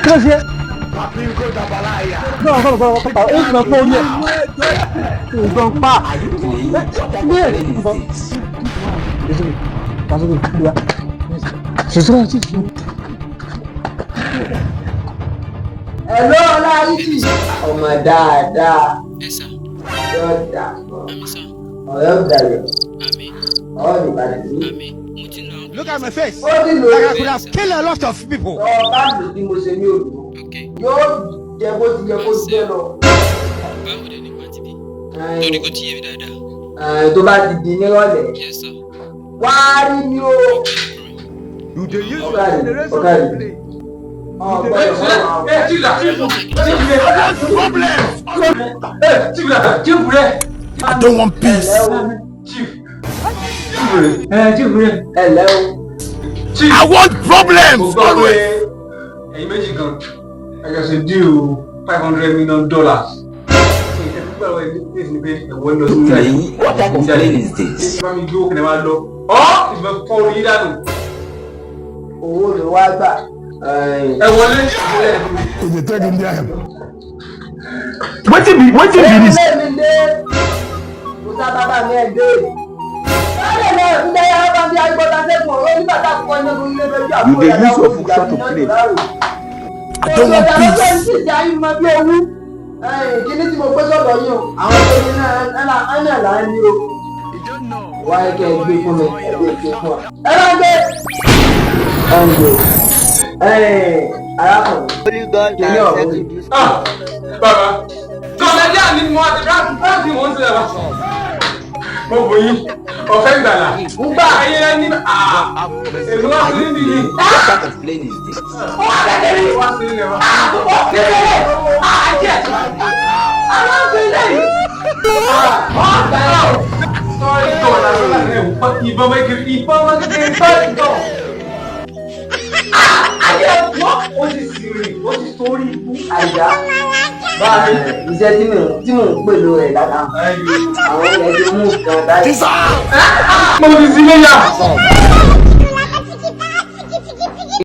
这些。Não, esse não foi o Vão pá. Hello, Laiti. Ọmọ dáadáa. Yóò dà fún ọ̀rẹ́ ògbàlẹ̀. Ọ̀rẹ́ ìbàdàn. Look at my face. Like I could have killed a lot of people. Báàbù tí mo ṣe ní òdu. Yóò jẹ bó ti yẹ kó jẹ lọ. Báwo lè ní pàtí bí? Torí kò tí yé mi dáadáa. Tó bá ti di nírọ̀lẹ̀. Wá rí mi o. You dey use your generation to play. I don't want peace. I want problems always. I guess a deal $500 million. What type of plane is this? Oh, it's my phone. You don't know. Owó ló wá gbà. Ẹ wọlé. Kò lè tẹ́gì ní àyẹ̀bọ̀. Wetin be this? Ilé mi dé. Musa bàbá mi ẹ̀ dé. Báyọ̀ náà ń bẹ́ yàrá bá ń bí agbọ́dá sẹ́kùn ọ̀rọ̀ nígbà tá a kọ́ ní ọdún ilé méjì àpò You dey use your function to play. I don't want peace. Kíní tí mo gbé sọ̀dọ̀ yín o, àwọn tó ní náà là ń ní o. Wáyé kẹ́ ẹ gbé fún mi, ẹ gbé fún wa. Ẹ bá gbé. Arákùnrin. Kíní ọ̀hún. Bàbá, kọ̀mẹ́díà ni mo àti báńkì mò ń tilẹ̀ wá. Mo bò yín, ọ̀fẹ́ ìgbàlà. Ngbà. Ayé ẹni èmi wá sí níbi yìí. What type of plane is this? Wá sí ilẹ̀ wá. Sorry, ìbọn kékeré tọ́. Ó ti sìrì, ó ti sórí ikú. Àìdá. Báyìí iṣẹ́ tí mò ń pè ló rẹ̀ dáadáa. Àwọn ilẹ̀ ti mú nǹkan báyìí. Mo ti sí léyà.